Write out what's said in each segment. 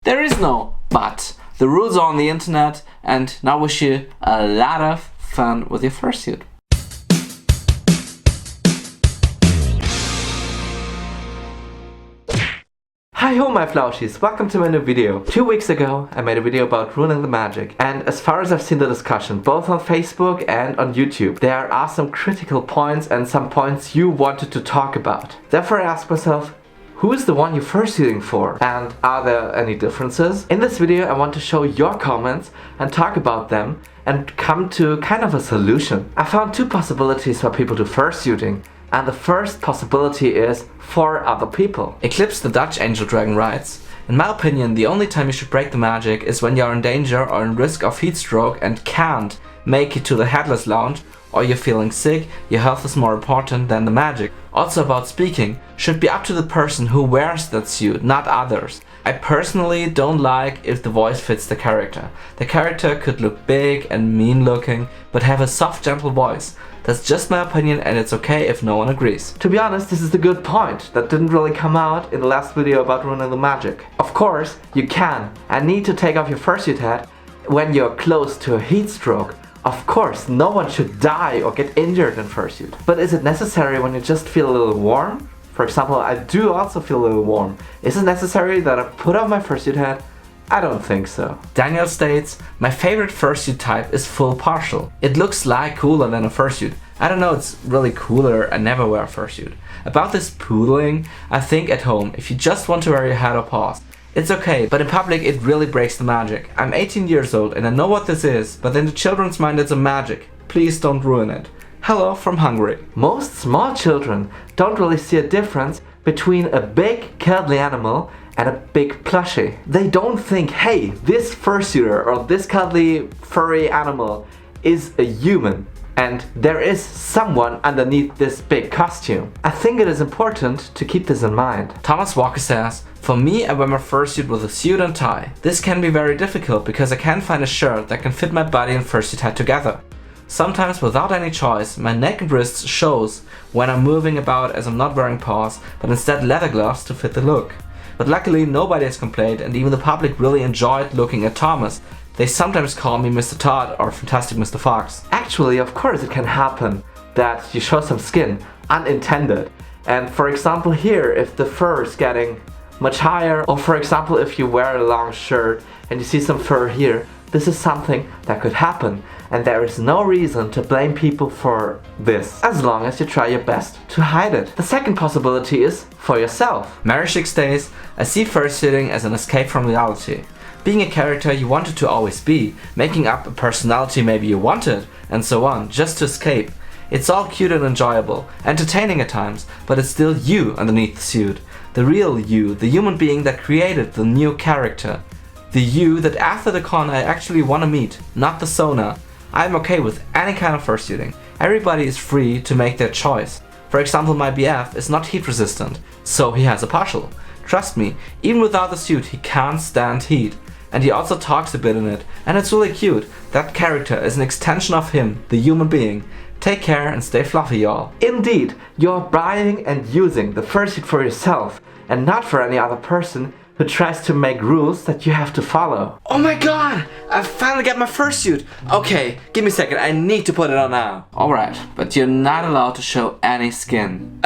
There is no but. The rules are on the internet, and now wish you a lot of fun with your fursuit. Hi ho my flauschies, welcome to my new video. 2 weeks ago I made a video about ruining the magic, and as far as I've seen the discussion both on Facebook and on YouTube, there are some critical points and some points you wanted to talk about. Therefore I asked myself, who is the one you're fursuiting for? And are there any differences? In this video I want to show your comments and talk about them and come to kind of a solution. I found 2 possibilities for people to fursuiting. And the first possibility is for other people. Eclipse the Dutch Angel Dragon writes, in my opinion, the only time you should break the magic is when you're in danger or in risk of heat stroke and can't make it to the Headless Lounge, or you're feeling sick, your health is more important than the magic. Also about speaking, should be up to the person who wears that suit, not others. I personally don't like if the voice fits the character. The character could look big and mean looking, but have a soft, gentle voice. That's just my opinion, and it's okay if no one agrees. To be honest, this is the good point that didn't really come out in the last video about ruining the magic. Of course, you can and need to take off your fursuit hat when you're close to a heat stroke. Of course, no one should die or get injured in fursuit. But is it necessary when you just feel a little warm? For example, I do also feel a little warm. Is it necessary that I put on my fursuit hat? I don't think so. Daniel states, my favorite fursuit type is full partial. It looks like cooler than a fursuit. I don't know, it's really cooler. I never wear a fursuit. About this poodling, I think at home, if you just want to wear your hat or paws, it's okay, but in public it really breaks the magic. I'm 18 years old and I know what this is, but in the children's mind it's a magic. Please don't ruin it. Hello from Hungary. Most small children don't really see a difference between a big cuddly animal and a big plushie. They don't think, hey, this fursuiter or this cuddly furry animal is a human and there is someone underneath this big costume. I think it is important to keep this in mind. Thomas Walker says, for me I wear my fursuit with a suit and tie. This can be very difficult because I can't find a shirt that can fit my body and fursuit hat together. Sometimes without any choice, my neck and wrists shows when I'm moving about as I'm not wearing paws, but instead leather gloves to fit the look. But luckily nobody has complained and even the public really enjoyed looking at Thomas. They sometimes call me Mr. Todd or Fantastic Mr. Fox. Actually, of course it can happen that you show some skin, unintended. And for example here, if the fur is getting much higher, or for example if you wear a long shirt and you see some fur here, this is something that could happen, and there is no reason to blame people for this, as long as you try your best to hide it. The second possibility is for yourself. Marishik states, I see fursuiting as an escape from reality. Being a character you wanted to always be, making up a personality maybe you wanted, and so on, just to escape. It's all cute and enjoyable, entertaining at times, but it's still you underneath the suit. The real you, the human being that created the new character. The you that after the con I actually want to meet, not the Sona. I'm okay with any kind of fursuiting. Everybody is free to make their choice. For example, my BF is not heat resistant, so he has a partial. Trust me, even without the suit he can't stand heat. And he also talks a bit in it, and it's really cute. That character is an extension of him, the human being. Take care and stay fluffy, y'all. Indeed, you're buying and using the fursuit for yourself, and not for any other person who tries to make rules that you have to follow. Oh my god! I finally got my fursuit! Okay, give me a second, I need to put it on now. Alright, but you're not allowed to show any skin.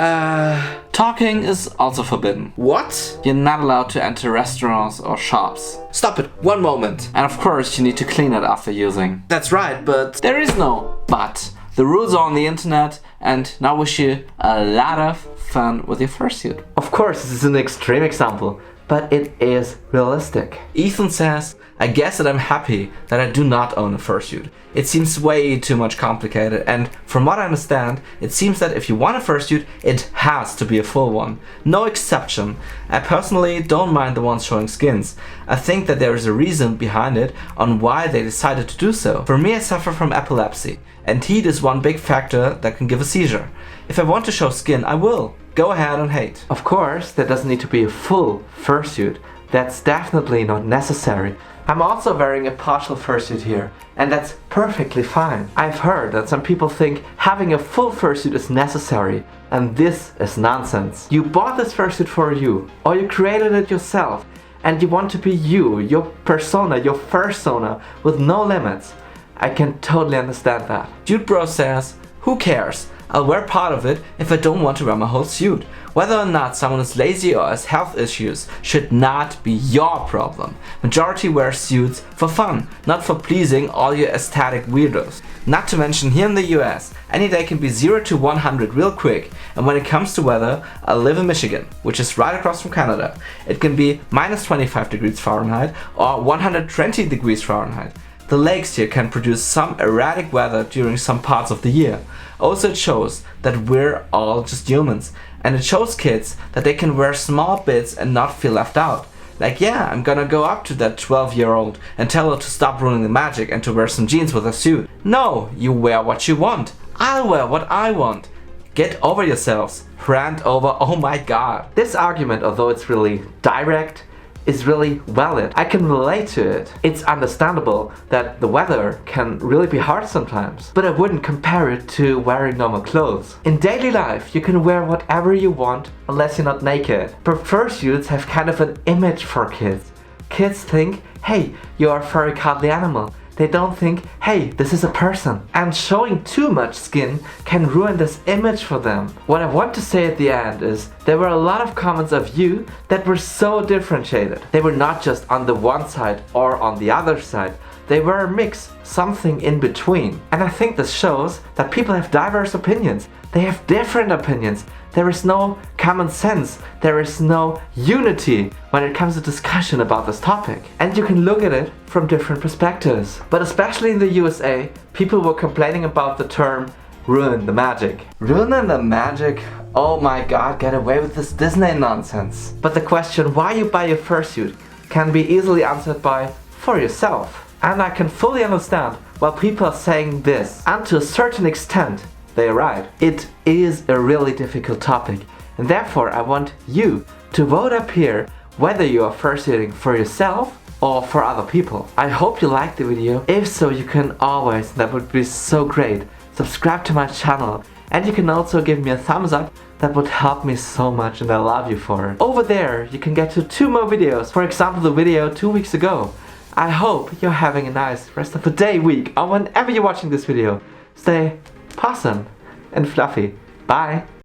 Talking is also forbidden. What? You're not allowed to enter restaurants or shops. Stop it, one moment. And of course you need to clean it after using. That's right, but... There is no but. The rules are on the internet, and now wish you a lot of fun with your fursuit. Of course, this is an extreme example, but it is realistic. Ethan says, I guess that I'm happy that I do not own a fursuit. It seems way too much complicated, and from what I understand, it seems that if you want a fursuit, it has to be a full one. No exception. I personally don't mind the ones showing skins. I think that there is a reason behind it on why they decided to do so. For me, I suffer from epilepsy, and heat is one big factor that can give a seizure. If I want to show skin, I will. Go ahead and hate. Of course, there doesn't need to be a full fursuit. That's definitely not necessary. I'm also wearing a partial fursuit here, and that's perfectly fine. I've heard that some people think having a full fursuit is necessary, and this is nonsense. You bought this fursuit for you, or you created it yourself, and you want to be you, your persona, your fursona, with no limits. I can totally understand that. Dude Bro says, who cares? I'll wear part of it if I don't want to wear my whole suit. Whether or not someone is lazy or has health issues should not be your problem. Majority wear suits for fun, not for pleasing all your aesthetic weirdos. Not to mention here in the US, any day can be 0 to 100 real quick, and when it comes to weather, I live in Michigan, which is right across from Canada. It can be minus 25 degrees Fahrenheit or 120 degrees Fahrenheit. The lakes here can produce some erratic weather during some parts of the year. Also, it shows that we're all just humans, and it shows kids that they can wear small bits and not feel left out. Like, yeah, I'm gonna go up to that 12-year-old and tell her to stop ruining the magic and to wear some jeans with a suit. No, you wear what you want. I'll wear what I want. Get over yourselves. Rant over, oh my god. This argument, although it's really direct, is really valid. I can relate to it. It's understandable that the weather can really be hard sometimes, but I wouldn't compare it to wearing normal clothes. In daily life, you can wear whatever you want unless you're not naked. But fursuits have kind of an image for kids. Kids think, hey, you're a furry cuddly animal. They don't think, hey, this is a person. And showing too much skin can ruin this image for them. What I want to say at the end is, there were a lot of comments of you that were so differentiated. They were not just on the one side or on the other side. They were a mix, something in between. And I think this shows that people have diverse opinions. They have different opinions. There is no common sense. There is no unity when it comes to discussion about this topic. And you can look at it from different perspectives. But especially in the USA, people were complaining about the term ruin the magic. Ruin the magic? Oh my god, get away with this Disney nonsense. But the question why you buy a fursuit can be easily answered by for yourself. And I can fully understand why people are saying this. And to a certain extent, they're right. It is a really difficult topic. And therefore, I want you to vote up here whether you are fursuiting for yourself or for other people. I hope you liked the video. If so, you can always, that would be so great, subscribe to my channel. And you can also give me a thumbs up. That would help me so much and I love you for it. Over there, you can get to 2 more videos. For example, the video 2 weeks ago. I hope you're having a nice rest of the day, week, or whenever you're watching this video. Stay possum and fluffy. Bye!